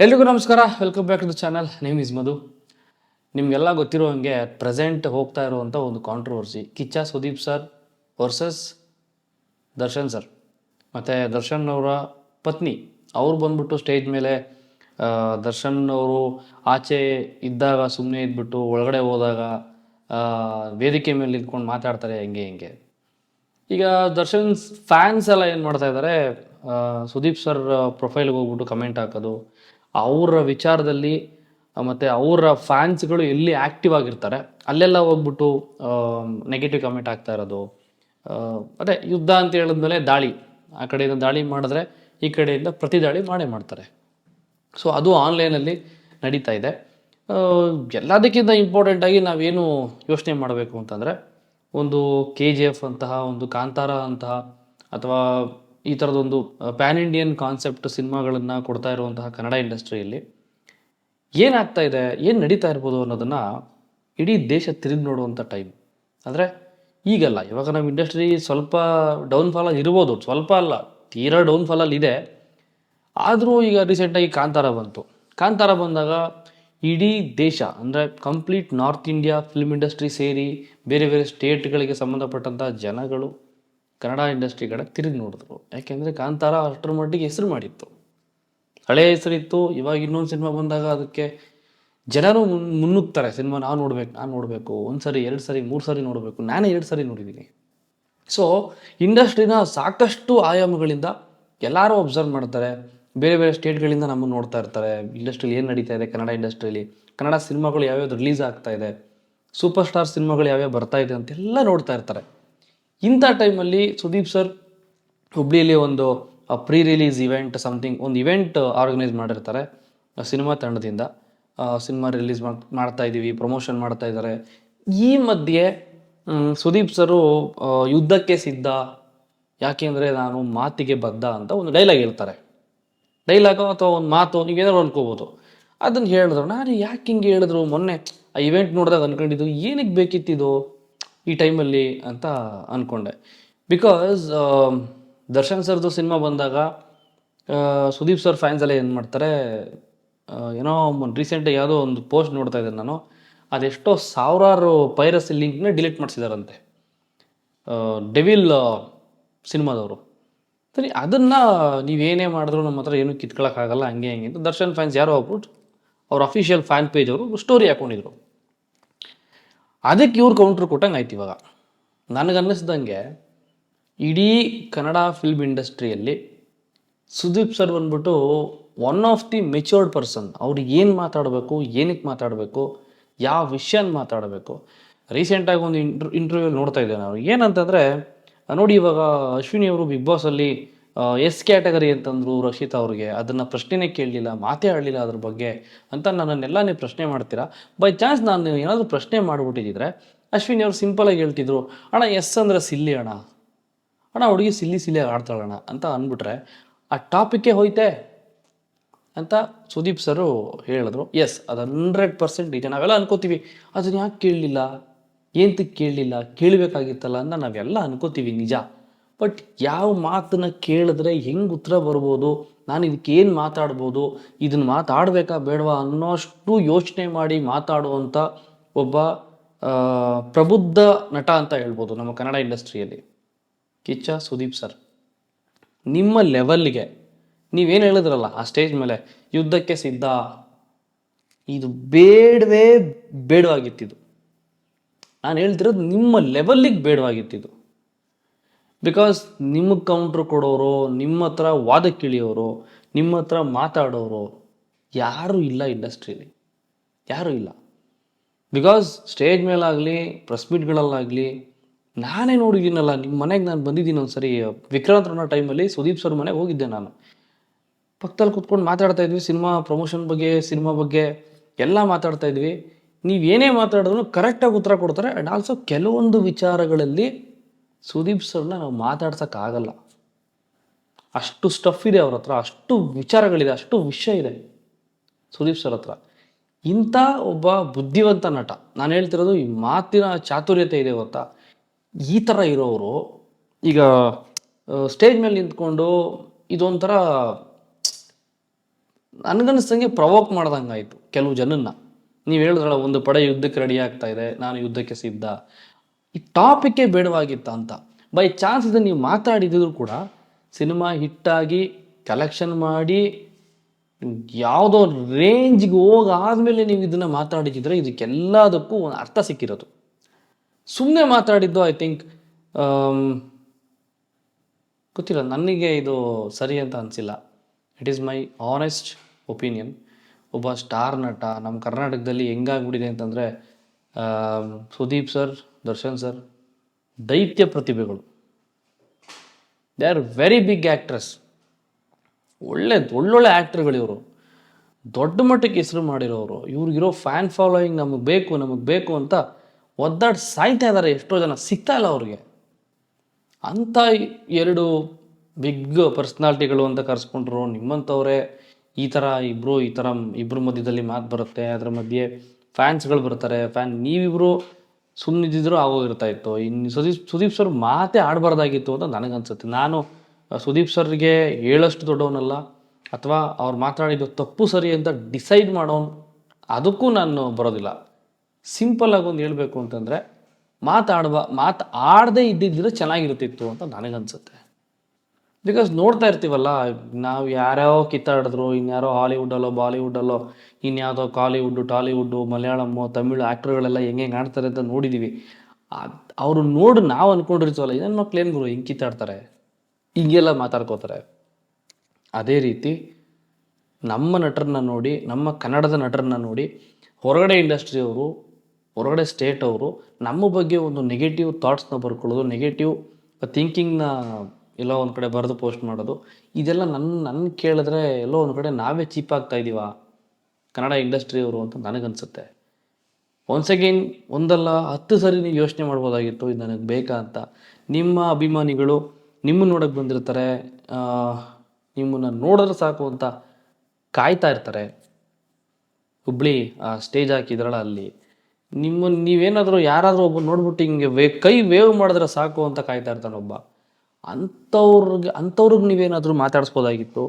ಎಲ್ರಿಗೂ ನಮಸ್ಕಾರ, welcome back to the channel. Name is Madhu. ನಿಮಗೆಲ್ಲ ಗೊತ್ತಿರೋ ಹಾಗೆ ಪ್ರೆಸೆಂಟ್ ಹೋಗ್ತಾ ಇರುವಂಥ ಒಂದು controversy Kichcha Sudeep sir versus Darshan sir. ಮತ್ತು ದರ್ಶನ್ ಅವರ ಪತ್ನಿ ಅವ್ರು ಬಂದ್ಬಿಟ್ಟು ಸ್ಟೇಜ್ ಮೇಲೆ ದರ್ಶನ್ ಅವರು ಆಚೆ ಇದ್ದಾಗ ಸುಮ್ಮನೆ ಇದ್ಬಿಟ್ಟು ಒಳಗಡೆ ಹೋದಾಗ ವೇದಿಕೆ ಮೇಲೆ ನಿಂತ್ಕೊಂಡು ಮಾತಾಡ್ತಾರೆ ಹೆಂಗೆ. ಈಗ ದರ್ಶನ್ ಫ್ಯಾನ್ಸ್ ಎಲ್ಲ ಏನು ಮಾಡ್ತಾ ಇದ್ದಾರೆ, ಸುದೀಪ್ ಸರ್ ಪ್ರೊಫೈಲ್ಗೆ ಹೋಗ್ಬಿಟ್ಟು ಕಮೆಂಟ್ ಹಾಕೋದು, ಅವರ ವಿಚಾರದಲ್ಲಿ ಮತ್ತು ಅವರ ಫ್ಯಾನ್ಸ್ಗಳು ಎಲ್ಲಿ ಆ್ಯಕ್ಟಿವ್ ಆಗಿರ್ತಾರೆ ಅಲ್ಲೆಲ್ಲ ಹೋಗ್ಬಿಟ್ಟು ನೆಗೆಟಿವ್ ಕಮೆಂಟ್ ಆಗ್ತಾ ಇರೋದು. ಅದೇ ಯುದ್ಧ ಅಂತ ಹೇಳಿದ್ಮೇಲೆ ದಾಳಿ, ಆ ಕಡೆಯಿಂದ ದಾಳಿ ಮಾಡಿದ್ರೆ ಈ ಕಡೆಯಿಂದ ಪ್ರತಿ ದಾಳಿ ಮಾಡ್ತಾರೆ. ಸೊ ಅದು ಆನ್ಲೈನಲ್ಲಿ ನಡೀತಾ ಇದೆ. ಎಲ್ಲದಕ್ಕಿಂತ ಇಂಪಾರ್ಟೆಂಟಾಗಿ ನಾವೇನು ಯೋಚನೆ ಮಾಡಬೇಕು ಅಂತಂದರೆ, ಒಂದು KGF ಅಂತಹ, ಒಂದು ಕಾಂತಾರ ಅಂತಹ, ಅಥವಾ ಈ ಥರದೊಂದು ಪ್ಯಾನ್ ಇಂಡಿಯನ್ ಕಾನ್ಸೆಪ್ಟ್ ಸಿನಿಮಾಗಳನ್ನು ಕೊಡ್ತಾ ಇರುವಂತಹ ಕನ್ನಡ ಇಂಡಸ್ಟ್ರಿಯಲ್ಲಿ ಏನಾಗ್ತಾ ಇದೆ, ಏನು ನಡೀತಾ ಇರ್ಬೋದು ಅನ್ನೋದನ್ನು ಇಡೀ ದೇಶ ತಿರುಗಿ ನೋಡುವಂಥ ಟೈಮ್. ಅಂದರೆ ಈಗಲ್ಲ, ಇವಾಗ ನಮ್ಮ ಇಂಡಸ್ಟ್ರಿ ಸ್ವಲ್ಪ ಡೌನ್ಫಾಲಲ್ಲಿ ಇರ್ಬೋದು, ಸ್ವಲ್ಪ ಅಲ್ಲ ತೀರಾ ಡೌನ್ಫಾಲಲ್ಲಿ ಇದೆ. ಆದರೂ ಈಗ ರೀಸೆಂಟಾಗಿ ಕಾಂತಾರ ಬಂತು. ಕಾಂತಾರ ಬಂದಾಗ ಇಡೀ ದೇಶ, ಅಂದರೆ complete north India film industry ಸೇರಿ ಬೇರೆ ಬೇರೆ ಸ್ಟೇಟ್ಗಳಿಗೆ ಸಂಬಂಧಪಟ್ಟಂಥ ಜನಗಳು ಕನ್ನಡ ಇಂಡಸ್ಟ್ರಿ ಕಡೆ ತಿರುಗಿ ನೋಡಿದ್ರು. ಯಾಕೆಂದರೆ ಕಾಂತಾರ ಅಷ್ಟರ ಮಟ್ಟಿಗೆ ಹೆಸರು ಮಾಡಿತ್ತು, ಹಳೆಯ ಹೆಸರಿತ್ತು. ಇವಾಗ ಇನ್ನೊಂದು ಸಿನಿಮಾ ಬಂದಾಗ ಅದಕ್ಕೆ ಜನರು ಮುನ್ನುಗ್ತಾರೆ. ಸಿನಿಮಾ ನಾನು ನೋಡಬೇಕು, ಒಂದು ಸರಿ 2 ಸರಿ 3 ಸರಿ ನೋಡಬೇಕು. ನಾನೇ 2 ಸರಿ ನೋಡಿದ್ದೀನಿ. ಸೊ ಇಂಡಸ್ಟ್ರಿನ ಸಾಕಷ್ಟು ಆಯಾಮಗಳಿಂದ ಎಲ್ಲರೂ ಅಬ್ಸರ್ವ್ ಮಾಡ್ತಾರೆ. ಬೇರೆ ಬೇರೆ ಸ್ಟೇಟ್ಗಳಿಂದ ನಮ್ಮನ್ನು ನೋಡ್ತಾ ಇರ್ತಾರೆ. ಇಂಡಸ್ಟ್ರಿಯಲ್ಲಿ ಏನು ನಡೀತಾ ಇದೆ, ಕನ್ನಡ ಇಂಡಸ್ಟ್ರಿಯಲ್ಲಿ ಕನ್ನಡ ಸಿನಿಮಾಗಳು ಯಾವ್ಯಾವ್ದು ರಿಲೀಸ್ ಆಗ್ತಾ ಇದೆ, ಸೂಪರ್ ಸ್ಟಾರ್ ಸಿನಿಮಾಗಳು ಯಾವ್ಯಾವ ಬರ್ತಾ ಇದೆ ಅಂತೆಲ್ಲ ನೋಡ್ತಾ ಇರ್ತಾರೆ. ಇಂಥ ಟೈಮಲ್ಲಿ ಸುದೀಪ್ ಸರ್ ಹುಬ್ಳಿಯಲ್ಲಿ ಒಂದು ಪ್ರೀ ರಿಲೀಸ್ ಇವೆಂಟ್ ಸಮಥಿಂಗ್ ಒಂದು ಇವೆಂಟ್ ಆರ್ಗನೈಸ್ ಮಾಡಿರ್ತಾರೆ ಸಿನಿಮಾ ತಂಡದಿಂದ. ಸಿನಿಮಾ ರಿಲೀಸ್ ಮಾಡ್ತಾ ಇದ್ದೀವಿ, ಪ್ರಮೋಷನ್ ಮಾಡ್ತಾ ಇದ್ದಾರೆ. ಈ ಮಧ್ಯೆ ಸುದೀಪ್ ಸರು ಯುದ್ಧಕ್ಕೆ ಸಿದ್ಧ, ಯಾಕೆಂದರೆ ನಾನು ಮಾತಿಗೆ ಬದ್ಧ ಅಂತ ಒಂದು ಡೈಲಾಗ್ ಹೇಳ್ತಾರೆ. ಡೈಲಾಗು ಅಥವಾ ಒಂದು ಮಾತು ನೀವೇನಾದ್ರು ಅನ್ಕೋಬೋದು. ಅದನ್ನು ಹೇಳಿದ್ರು. ನಾನು ಯಾಕೆ ಹಿಂಗೆ ಹೇಳಿದ್ರು, ಮೊನ್ನೆ ಆ ಇವೆಂಟ್ ನೋಡಿದಾಗ ಅಂದ್ಕೊಂಡಿದ್ದು ಏನಕ್ಕೆ ಬೇಕಿತ್ತಿದು ಈ ಟೈಮಲ್ಲಿ ಅಂತ ಅಂದ್ಕೊಂಡೆ. ಬಿಕಾಸ್ ದರ್ಶನ್ ಸರ್ದು ಸಿನಿಮಾ ಬಂದಾಗ ಸುದೀಪ್ ಸರ್ ಫ್ಯಾನ್ಸ್ ಎಲ್ಲ ಏನು ಮಾಡ್ತಾರೆ, ಏನೋ ರೀಸೆಂಟಾಗಿ ಯಾವುದೋ ಒಂದು ಪೋಸ್ಟ್ ನೋಡ್ತಾ ಇದ್ದೆ ನಾನು, ಅದೆಷ್ಟೋ ಸಾವಿರಾರು ಪೈರಸಿ ಲಿಂಕ್ನ ಡಿಲೀಟ್ ಮಾಡಿಸಿದಾರಂತೆ ಡೆವಿಲ್ ಸಿನಿಮಾದವರು. ಸರಿ, ಅದನ್ನು ನೀವೇನೇ ಮಾಡಿದ್ರು ನಮ್ಮ ಹತ್ರ ಏನೂ ಕಿತ್ಕೊಳ್ಳೋಕ್ಕಾಗಲ್ಲ, ಹಂಗೆ ಅಂತ ದರ್ಶನ್ ಫ್ಯಾನ್ಸ್ ಯಾರೋ ಒಬ್ರು ಅವ್ರ ಅಫಿಷಿಯಲ್ ಫ್ಯಾನ್ ಪೇಜ್ ಅವರು ಸ್ಟೋರಿ ಹಾಕೊಂಡಿದ್ರು. ಅದಕ್ಕೆ ಇವ್ರು ಕೌಂಟ್ರ್ ಕೊಟ್ಟಂಗೆ ಆಯ್ತು. ಇವಾಗ ನನಗನ್ನಿಸ್ದಂಗೆ ಇಡೀ ಕನ್ನಡ ಫಿಲ್ಮ್ ಇಂಡಸ್ಟ್ರಿಯಲ್ಲಿ ಸುದೀಪ್ ಸರ್ ಬಂದ್ಬಿಟ್ಟು one of the matured person. ಅವ್ರು ಏನು ಮಾತಾಡಬೇಕು, ಏನಕ್ಕೆ ಮಾತಾಡಬೇಕು, ಯಾವ ವಿಷಯನ ಮಾತಾಡಬೇಕು. ರೀಸೆಂಟಾಗಿ ಒಂದು ಇಂಟರ್ವ್ಯೂ ನೋಡ್ತಾ ಇದ್ದೆ ನಾವು. ಏನಂತಂದರೆ ನೋಡಿ, ಇವಾಗ ಅಶ್ವಿನಿ ಅವರು ಬಿಗ್ ಬಾಸಲ್ಲಿ ಎಸ್ ಕ್ಯಾಟಗರಿ ಅಂತಂದರು ರಕ್ಷಿತಾ ಅವ್ರಿಗೆ. ಅದನ್ನು ಪ್ರಶ್ನೆನೇ ಕೇಳಲಿಲ್ಲ, ಮಾತೇ ಆಡಲಿಲ್ಲ ಅದ್ರ ಬಗ್ಗೆ ಅಂತ ನನ್ನನ್ನೆಲ್ಲ ನೀವು ಪ್ರಶ್ನೆ ಮಾಡ್ತೀರಾ. ಬೈ ಚಾನ್ಸ್ ನಾನು ಏನಾದರೂ ಪ್ರಶ್ನೆ ಮಾಡಿಬಿಟ್ಟಿದ್ದರೆ ಅಶ್ವಿನಿ ಅವರು ಸಿಂಪಲಾಗಿ ಹೇಳ್ತಿದ್ರು, ಅಣ್ಣ ಎಸ್ ಅಂದರೆ ಸಿಲ್ಲಿ ಅಣ್ಣ, ಹುಡುಗಿ ಸಿಲ್ಲಿ ಆಡ್ತಾಳಣ್ಣ ಅಂತ ಅಂದ್ಬಿಟ್ರೆ ಆ ಟಾಪಿಕ್ಕೇ ಹೋಯ್ತೆ ಅಂತ ಸುದೀಪ್ ಸರು ಹೇಳಿದ್ರು. ಎಸ್, ಅದು 100% ನಿಜ. ನಾವೆಲ್ಲ ಅನ್ಕೋತೀವಿ ಅದನ್ನು ಯಾಕೆ ಕೇಳಲಿಲ್ಲ, ಏನಕ್ಕೆ ಕೇಳಲಿಲ್ಲ, ಕೇಳಬೇಕಾಗಿತ್ತಲ್ಲ ಅಂತ ನಾವೆಲ್ಲ ಅನ್ಕೋತೀವಿ, ನಿಜ. ಬಟ್ ಯಾವ ಮಾತನ್ನು ಕೇಳಿದ್ರೆ ಹೆಂಗೆ ಉತ್ತರ ಬರ್ಬೋದು, ನಾನು ಇದಕ್ಕೆ ಏನು ಮಾತಾಡ್ಬೋದು, ಇದನ್ನು ಮಾತಾಡಬೇಕಾ ಬೇಡವಾ ಅನ್ನೋಷ್ಟು ಯೋಚನೆ ಮಾಡಿ ಮಾತಾಡುವಂಥ ಒಬ್ಬ ಪ್ರಬುದ್ಧ ನಟ ಅಂತ ಹೇಳ್ಬೋದು ನಮ್ಮ ಕನ್ನಡ ಇಂಡಸ್ಟ್ರಿಯಲ್ಲಿ ಕಿಚ್ಚ ಸುದೀಪ್ ಸರ್. ನಿಮ್ಮ ಲೆವೆಲ್ಗೆ ನೀವೇನು ಹೇಳಿದ್ರಲ್ಲ ಆ ಸ್ಟೇಜ್ ಮೇಲೆ, ಯುದ್ಧಕ್ಕೆ ಸಿದ್ಧ, ಇದು ಬೇಡವಾಗಿತ್ತಿದ್ದು. ನಾನು ಹೇಳ್ತಿರೋದು ನಿಮ್ಮ ಲೆವೆಲ್ಲಿಗೆ ಬೇಡವಾಗಿತ್ತಿದ್ದು. ಬಿಕಾಸ್ ನಿಮಗೆ ಕೌಂಟ್ರ್ ಕೊಡೋರು, ನಿಮ್ಮ ಹತ್ರ ವಾದಕ್ಕಿಳಿಯೋರು, ನಿಮ್ಮ ಹತ್ರ ಮಾತಾಡೋರು ಯಾರೂ ಇಲ್ಲ ಇಂಡಸ್ಟ್ರೀಲಿ, ಯಾರೂ ಇಲ್ಲ. ಬಿಕಾಸ್ ಸ್ಟೇಜ್ ಮೇಲಾಗಲಿ ಪ್ರೆಸ್ ಮೀಟ್ಗಳಲ್ಲಾಗಲಿ ನಾನೇ ನೋಡಿದ್ದೀನಲ್ಲ. ನಿಮ್ಮ ಮನೆಗೆ ನಾನು ಬಂದಿದ್ದೀನಿ ಒಂದು ಸರಿ, ವಿಕ್ರಾಂತ್ ಅನ್ನೋ ಟೈಮಲ್ಲಿ ಸುದೀಪ್ ಸರ್ ಮನೆಗೆ ಹೋಗಿದ್ದೆ ನಾನು. ಪಕ್ಕದಲ್ಲಿ ಕೂತ್ಕೊಂಡು ಮಾತಾಡ್ತಾ ಇದ್ವಿ, ಸಿನಿಮಾ ಪ್ರಮೋಷನ್ ಬಗ್ಗೆ, ಸಿನಿಮಾ ಬಗ್ಗೆ ಎಲ್ಲ ಮಾತಾಡ್ತಾ ಇದ್ವಿ. ನೀವೇನೇ ಮಾತಾಡಿದ್ರು ಕರೆಕ್ಟಾಗಿ ಉತ್ತರ ಕೊಡ್ತಾರೆ. ಆ್ಯಂಡ್ ಆಲ್ಸೋ ಕೆಲವೊಂದು ವಿಚಾರಗಳಲ್ಲಿ ಸುದೀಪ್ ಸರ್ನ ನಾವು ಮಾತಾಡ್ಸೋಕ್ಕಾಗಲ್ಲ, ಅಷ್ಟು ಸ್ಟಫ್ ಇದೆ ಅವ್ರ ಹತ್ರ, ಅಷ್ಟು ವಿಚಾರಗಳಿದೆ, ಅಷ್ಟು ವಿಷಯ ಇದೆ ಸುದೀಪ್ ಸರ್ ಹತ್ರ. ಇಂಥ ಒಬ್ಬ ಬುದ್ಧಿವಂತ ನಟ, ನಾನು ಹೇಳ್ತಿರೋದು ಈ ಮಾತಿನ ಚಾತುರ್ಯತೆ ಇದೆ ಗೊತ್ತಾ. ಈ ಥರ ಇರೋರು ಈಗ ಸ್ಟೇಜ್ ಮೇಲೆ ನಿಂತ್ಕೊಂಡು ಇದೊಂಥರ ನನಗನ್ನಿಸ್ದಂಗೆ ಪ್ರವೋಕ್ ಮಾಡ್ದಂಗೆ ಆಯಿತು ಕೆಲವು ಜನನ್ನ. ನೀವು ಹೇಳಿದ್ರಲ್ಲ, ಒಂದು ಪಡೆ ಯುದ್ಧಕ್ಕೆ ರೆಡಿ ಆಗ್ತಾ ಇದೆ, ನಾನು ಯುದ್ಧಕ್ಕೆ ಸಿದ್ಧ. ಈ ಟಾಪಿಕ್ಕೇ ಬೇಡವಾಗಿತ್ತ ಅಂತ. ಬೈ ಚಾನ್ಸ್ ಇದನ್ನು ನೀವು ಮಾತಾಡಿದ್ರು ಕೂಡ ಸಿನಿಮಾ ಹಿಟ್ಟಾಗಿ ಕಲೆಕ್ಷನ್ ಮಾಡಿ ಯಾವುದೋ ರೇಂಜ್ಗೆ ಹೋಗಾದ್ಮೇಲೆ ನೀವು ಇದನ್ನು ಮಾತಾಡಿದ್ರೆ ಇದಕ್ಕೆಲ್ಲದಕ್ಕೂ ಒಂದು ಅರ್ಥ ಸಿಕ್ಕಿರೋದು. ಸುಮ್ಮನೆ ಮಾತಾಡಿದ್ದು ಐ ಥಿಂಕ್ ಗೊತ್ತಿಲ್ಲ, ನನಗೆ ಇದು ಸರಿ ಅಂತ ಅನಿಸಿಲ್ಲ. It is my honest opinion. ಒಬ್ಬ ಸ್ಟಾರ್ ನಟ ನಮ್ಮ ಕರ್ನಾಟಕದಲ್ಲಿ ಹೆಂಗಾಗ್ಬಿಟ್ಟಿದೆ ಅಂತಂದರೆ, ಸುದೀಪ್ ಸರ್, ದರ್ಶನ್ ಸರ್ ದೈತ್ಯ ಪ್ರತಿಭೆಗಳು. They are very big actress. ಒಳ್ಳೊಳ್ಳೆ ಆ್ಯಕ್ಟ್ರ್ಗಳು ಇವರು, ದೊಡ್ಡ ಮಟ್ಟಕ್ಕೆ ಹೆಸರು ಮಾಡಿರೋರು. ಇವ್ರಿಗಿರೋ ಫ್ಯಾನ್ ಫಾಲೋಯಿಂಗ್ ನಮಗೆ ಬೇಕು ಅಂತ ಒದ್ದಾಡಿ ಸಾಯ್ತಾ ಇದ್ದಾರೆ. ಎಷ್ಟೋ ಜನ ಸಿಗ್ತಾ ಇಲ್ಲ ಅವ್ರಿಗೆ. ಅಂಥ ಎರಡು ಬಿಗ್ ಪರ್ಸ್ನಾಲಿಟಿಗಳು ಅಂತ ಕರೆಸ್ಕೊಂಡ್ರು. ನಿಮ್ಮಂಥವ್ರೆ ಈ ಥರ ಇಬ್ಬರು ಮಧ್ಯದಲ್ಲಿ ಮಾತು ಬರುತ್ತೆ, ಅದರ ಮಧ್ಯೆ ಫ್ಯಾನ್ಸ್ಗಳು ಬರ್ತಾರೆ. ನೀವಿಬ್ಬರು ಸುಮ್ಮನಿದ್ದಿದ್ರು ಆಗೋಗಿರ್ತಾ ಇತ್ತು. ಇನ್ನು ಸುದೀಪ್ ಸರ್ ಮಾತೇ ಆಡಬಾರ್ದಾಗಿತ್ತು ಅಂತ ನನಗನ್ಸುತ್ತೆ. ನಾನು ಸುದೀಪ್ ಸರ್ಗೆ ಹೇಳಷ್ಟು ದೊಡ್ಡವನಲ್ಲ, ಅಥವಾ ಅವ್ರು ಮಾತಾಡಿದ್ದು ತಪ್ಪು ಸರಿ ಅಂತ ಡಿಸೈಡ್ ಮಾಡೋನು, ಅದಕ್ಕೂ ನಾನು ಬರೋದಿಲ್ಲ. ಸಿಂಪಲ್ಲಾಗಿ ಒಂದು ಹೇಳಬೇಕು ಅಂತಂದರೆ, ಮಾತು ಆಡದೇ ಇದ್ದಿದ್ದರೆ ಚೆನ್ನಾಗಿರ್ತಿತ್ತು ಅಂತ ನನಗನ್ಸುತ್ತೆ. ಬಿಕಾಸ್ ನೋಡ್ತಾ ಇರ್ತೀವಲ್ಲ, ನಾವು ಯಾರ್ಯಾವ ಕಿತ್ತಾಡಿದ್ರು, ಇನ್ಯಾರೋ ಹಾಲಿವುಡ್ಡಲ್ಲೋ ಬಾಲಿವುಡ್ಡಲ್ಲೋ ಇನ್ಯಾವುದೋ ಕಾಲಿವುಡ್ಡು ಟಾಲಿವುಡ್ಡು ಮಲಯಾಳಮ್ಮು ತಮಿಳು ಆ್ಯಕ್ಟ್ರುಗಳೆಲ್ಲ ಹೆಂಗೆ ಆಡ್ತಾರೆ ಅಂತ ನೋಡಿದ್ದೀವಿ. ಅವರು ನೋಡಿ ನಾವು ಅಂದ್ಕೊಂಡಿರ್ತೀವಲ್ಲ, ಇದನ್ನು ಮಕ್ಳು ಏನು ಗುರು ಹಿಂಗೆ ಕಿತ್ತಾಡ್ತಾರೆ, ಹಿಂಗೆಲ್ಲ ಮಾತಾಡ್ಕೋತಾರೆ. ಅದೇ ರೀತಿ ನಮ್ಮ ನಟರನ್ನ ನೋಡಿ, ನಮ್ಮ ಕನ್ನಡದ ನಟರನ್ನ ನೋಡಿ ಹೊರಗಡೆ ಇಂಡಸ್ಟ್ರಿಯವರು, ಹೊರಗಡೆ ಸ್ಟೇಟ್ ಅವರು ನಮ್ಮ ಬಗ್ಗೆ ಒಂದು ನೆಗೆಟಿವ್ ಥಾಟ್ಸ್ನ ಬರ್ಕೊಳ್ಳೋದು, ನೆಗೆಟಿವ್ ಥಿಂಕಿಂಗ್ನ ಎಲ್ಲೋ ಒಂದು ಕಡೆ ಬರೆದು ಪೋಸ್ಟ್ ಮಾಡೋದು, ಇದೆಲ್ಲ ನನ್ನ ಕೇಳಿದ್ರೆ ಎಲ್ಲೋ ಒಂದು ಕಡೆ ನಾವೇ ಚೀಪ್ ಆಗ್ತಾ ಇದ್ದೀವ ಕನ್ನಡ ಇಂಡಸ್ಟ್ರಿಯವರು ಅಂತ ನನಗನ್ಸುತ್ತೆ. ಒನ್ಸ್ ಅಗೇನ್ ಒಂದಲ್ಲ 10 ಸರಿ ನೀವು ಯೋಚನೆ ಮಾಡ್ಬೋದಾಗಿತ್ತು, ಇದು ನನಗೆ ಬೇಕಾ ಅಂತ. ನಿಮ್ಮ ಅಭಿಮಾನಿಗಳು ನಿಮ್ಮನ್ನು ನೋಡೋಕ್ಕೆ ಬಂದಿರ್ತಾರೆ, ನಿಮ್ಮನ್ನು ನೋಡಿದ್ರೆ ಸಾಕು ಅಂತ ಕಾಯ್ತಾ ಇರ್ತಾರೆ. ಹುಬ್ಳಿ ಸ್ಟೇಜ್ ಹಾಕಿದ್ರಲ್ಲ, ಅಲ್ಲಿ ನೀವೇನಾದರೂ ಯಾರಾದರೂ ಒಬ್ಬ ನೋಡ್ಬಿಟ್ಟು ಹಿಂಗೆ ಕೈ ವೇವ್ ಮಾಡಿದ್ರೆ ಸಾಕು ಅಂತ ಕಾಯ್ತಾ ಇರ್ತಾನೆ ಒಬ್ಬ. ಅಂಥವ್ರಿಗೆ ನೀವೇನಾದರೂ ಮಾತಾಡಿಸ್ಬೋದಾಗಿತ್ತು,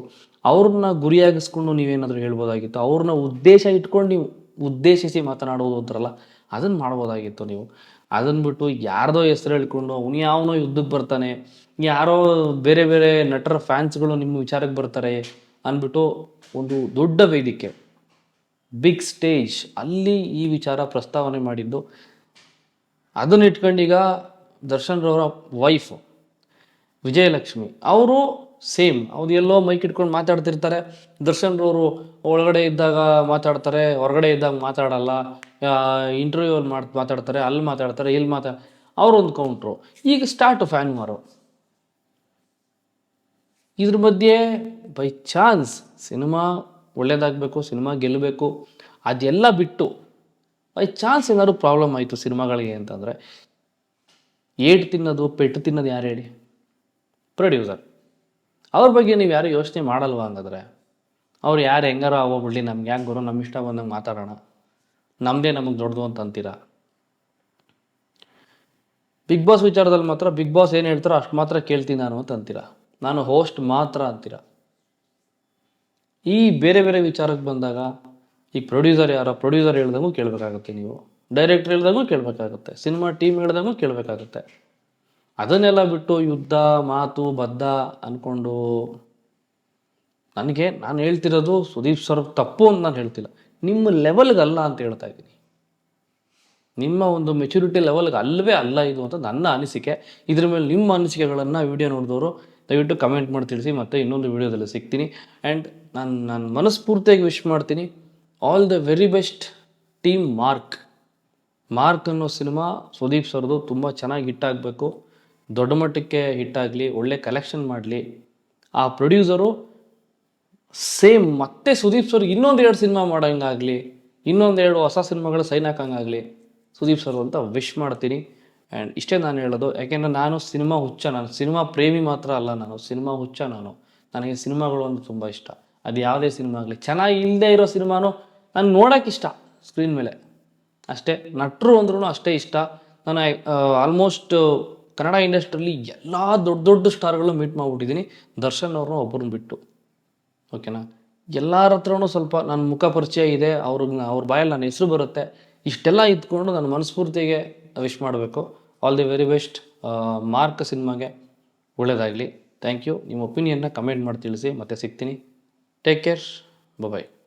ಅವ್ರನ್ನ ಗುರಿಯಾಗಿಸ್ಕೊಂಡು ನೀವೇನಾದರೂ ಹೇಳ್ಬೋದಾಗಿತ್ತು, ಅವ್ರನ್ನ ಇಟ್ಕೊಂಡು ನೀವು ಉದ್ದೇಶಿಸಿ ಮಾತನಾಡೋದು ಅಂತಾರಲ್ಲ, ಅದನ್ನು ಮಾಡ್ಬೋದಾಗಿತ್ತು ನೀವು. ಅದನ್ನು ಬಿಟ್ಟು ಯಾರ್ದೋ ಹೆಸರು ಹೇಳ್ಕೊಂಡು ಅವನು ಯಾವನೋ ಯುದ್ಧಕ್ಕೆ ಬರ್ತಾನೆ, ಯಾರೋ ಬೇರೆ ಬೇರೆ ನಟರ ಫ್ಯಾನ್ಸ್ಗಳು ನಿಮ್ಮ ವಿಚಾರಕ್ಕೆ ಬರ್ತಾರೆ ಅಂದ್ಬಿಟ್ಟು ಒಂದು ದೊಡ್ಡ ವೇದಿಕೆ, ಬಿಗ್ ಸ್ಟೇಜ್, ಅಲ್ಲಿ ಈ ವಿಚಾರ ಪ್ರಸ್ತಾವನೆ ಮಾಡಿದ್ದು. ಅದನ್ನು ಇಟ್ಕೊಂಡೀಗ ದರ್ಶನ್ ರವರ ವೈಫ್ ವಿಜಯಲಕ್ಷ್ಮಿ ಅವರು ಸೇಮ್, ಅವ್ರು ಎಲ್ಲೋ ಮೈಕ್ ಇಟ್ಕೊಂಡು ಮಾತಾಡ್ತಿರ್ತಾರೆ. ದರ್ಶನ್ ರವರು ಒಳಗಡೆ ಇದ್ದಾಗ ಮಾತಾಡ್ತಾರೆ, ಹೊರಗಡೆ ಇದ್ದಾಗ ಮಾತಾಡಲ್ಲ. ಇಂಟರ್ವ್ಯೂಲ್ಲಿ ಮಾತಾಡ್ತಾರೆ, ಅಲ್ಲಿ ಮಾತಾಡ್ತಾರೆ, ಇಲ್ಲಿ ಅವರೊಂದು ಕೌಂಟ್ರು. ಈಗ ಸ್ಟಾರ್ಟು ಫ್ಯಾನ್ ಮಾರು. ಇದ್ರ ಮಧ್ಯೆ ಬೈ ಚಾನ್ಸ್ ಸಿನಿಮಾ ಒಳ್ಳೇದಾಗಬೇಕು, ಸಿನಿಮಾ ಗೆಲ್ಲಬೇಕು, ಅದೆಲ್ಲ ಬಿಟ್ಟು ಬೈ ಚಾನ್ಸ್ ಏನಾದ್ರು ಪ್ರಾಬ್ಲಮ್ ಆಯಿತು ಸಿನಿಮಾಗಳಿಗೆ ಅಂತಂದರೆ, ಏಟು ತಿನ್ನೋದು ಪೆಟ್ಟು ತಿನ್ನೋದು ಯಾರು ಹೇಳಿ? ಪ್ರೊಡ್ಯೂಸರ್. ಅವ್ರ ಬಗ್ಗೆ ನೀವು ಯಾರು ಯೋಚನೆ ಮಾಡಲ್ವ? ಹಂಗಾದ್ರೆ ಅವ್ರು ಯಾರು ಹೆಂಗಾರೋ ಆಗೋಗ್ಬಿಡ್ಲಿ, ನಮ್ಗೆ ಯಾಕೆ ಗುರು, ನಮ್ಮ ಇಷ್ಟ ಬಂದಂಗೆ ಮಾತಾಡೋಣ, ನಮ್ಮದೇ ನಮಗೆ ದೊಡ್ಡದು ಅಂತ ಅಂತೀರಾ. ಬಿಗ್ ಬಾಸ್ ವಿಚಾರದಲ್ಲಿ ಮಾತ್ರ ಬಿಗ್ ಬಾಸ್ ಏನು ಹೇಳ್ತಾರೋ ಅಷ್ಟು ಮಾತ್ರ ಕೇಳ್ತೀನಿ ನಾನು ಅಂತ ಅಂತೀರಾ. ನಾನು ಹೋಸ್ಟ್ ಮಾತ್ರ ಅಂತೀರಾ. ಈ ಬೇರೆ ಬೇರೆ ವಿಚಾರಕ್ಕೆ ಬಂದಾಗ ಈಗ ಪ್ರೊಡ್ಯೂಸರ್ ಪ್ರೊಡ್ಯೂಸರ್ ಹೇಳ್ದಂಗೂ ಕೇಳಬೇಕಾಗುತ್ತೆ, ನೀವು ಡೈರೆಕ್ಟರ್ ಹೇಳ್ದಂಗೂ ಕೇಳಬೇಕಾಗುತ್ತೆ, ಸಿನಿಮಾ ಟೀಮ್ ಹೇಳ್ದಂಗೂ ಕೇಳಬೇಕಾಗುತ್ತೆ. ಅದನ್ನೆಲ್ಲ ಬಿಟ್ಟು ಯುದ್ಧ ಮಾತು ಬದ್ಧ ಅಂದ್ಕೊಂಡು, ನಾನು ಹೇಳ್ತಿರೋದು ಸುದೀಪ್ ಸರ್ ತಪ್ಪು ಅಂತ ನಾನು ಹೇಳ್ತಿಲ್ಲ, ನಿಮ್ಮ ಲೆವೆಲ್ಗಲ್ಲ ಅಂತ ಹೇಳ್ತಾ ಇದ್ದೀನಿ. ನಿಮ್ಮ ಒಂದು ಮೆಚುರಿಟಿ ಲೆವೆಲ್ಗೆ ಅಲ್ಲವೇ ಅಲ್ಲ ಇದು ಅಂತ ನನ್ನ ಅನಿಸಿಕೆ. ಇದ್ರ ಮೇಲೆ ನಿಮ್ಮ ಅನಿಸಿಕೆಗಳನ್ನು ವಿಡಿಯೋ ನೋಡಿದವರು ದಯವಿಟ್ಟು ಕಮೆಂಟ್ ಮಾಡಿ ತಿಳಿಸಿ. ಮತ್ತು ಇನ್ನೊಂದು ವಿಡಿಯೋದಲ್ಲಿ ಸಿಗ್ತೀನಿ. ಆ್ಯಂಡ್ ನಾನು ಮನಸ್ಫೂರ್ತಿಯಾಗಿ ವಿಶ್ ಮಾಡ್ತೀನಿ, all the very best team mark ಅನ್ನೋ ಸಿನಿಮಾ ಸುದೀಪ್ ಸರ್ದು ತುಂಬ ಚೆನ್ನಾಗಿ ಹಿಟ್ಟಾಗಬೇಕು, ದೊಡ್ಡ ಮಟ್ಟಕ್ಕೆ ಹಿಟ್ಟಾಗಲಿ, ಒಳ್ಳೆ ಕಲೆಕ್ಷನ್ ಮಾಡಲಿ. ಆ ಪ್ರೊಡ್ಯೂಸರು ಸೇಮ್ ಮತ್ತೆ ಸುದೀಪ್ ಸರ್ಗೆ ಇನ್ನೊಂದು 2 ಸಿನಿಮಾ ಮಾಡೋಂಗಾಗಲಿ, ಇನ್ನೊಂದು 2 ಹೊಸ ಸಿನಿಮಾಗಳು ಸೈನ್ ಹಾಕೋಂಗಾಗಲಿ ಸುದೀಪ್ ಸರ್ ಅಂತ ವಿಶ್ ಮಾಡ್ತೀನಿ. ಆ್ಯಂಡ್ ಇಷ್ಟೇ ನಾನು ಹೇಳೋದು. ಯಾಕೆಂದರೆ ನಾನು ಸಿನಿಮಾ ಹುಚ್ಚ, ನಾನು ಸಿನಿಮಾ ಪ್ರೇಮಿ ಮಾತ್ರ ಅಲ್ಲ, ನಾನು ಸಿನಿಮಾ ಹುಚ್ಚ. ನನಗೆ ಸಿನಿಮಾಗಳು ಅಂದರೆ ತುಂಬ ಇಷ್ಟ. ಅದು ಯಾವುದೇ ಸಿನಿಮಾ ಆಗಲಿ, ಚೆನ್ನಾಗಿ ಇಲ್ಲದೆ ಇರೋ ಸಿನಿಮಾನು ನಾನು ನೋಡೋಕೆ ಇಷ್ಟ ಸ್ಕ್ರೀನ್ ಮೇಲೆ ಅಷ್ಟೇ. ನಟರು ಅಂದ್ರೂ ಅಷ್ಟೇ ಇಷ್ಟ. ನಾನು ಆಲ್ಮೋಸ್ಟ್ ಕನ್ನಡ ಇಂಡಸ್ಟ್ರಿಯಲ್ಲಿ ಎಲ್ಲ ದೊಡ್ಡ ಸ್ಟಾರ್ಗಳು ಮೀಟ್ ಮಾಡಿಬಿಟ್ಟಿದ್ದೀನಿ, ದರ್ಶನ್ ಅವ್ರನ್ನ ಒಬ್ಬರನ್ನ ಬಿಟ್ಟು. ಓಕೆನಾ? ಎಲ್ಲರ ಹತ್ರನೂ ಸ್ವಲ್ಪ ನನ್ನ ಮುಖ ಪರಿಚಯ ಇದೆ, ಅವ್ರ ಬಾಯಲ್ಲಿ ನನ್ನ ಹೆಸರು ಬರುತ್ತೆ, ಇಷ್ಟೆಲ್ಲ ಇದ್ಕೊಂಡು ನಾನು ಮನಸ್ಫೂರ್ತಿಗೆ ವಿಶ್ ಮಾಡಬೇಕು. All the very best. Mark ಸಿನಿಮಾಗೆ ಒಳ್ಳೆಯದಾಗಲಿ. Thank you. ನಿಮ್ಮ ಒಪಿನಿಯನ್ನ ಕಮೆಂಟ್ ಮಾಡಿ ತಿಳಿಸಿ. ಮತ್ತೆ ಸಿಗ್ತೀನಿ. Take care. ಬಾಯ್.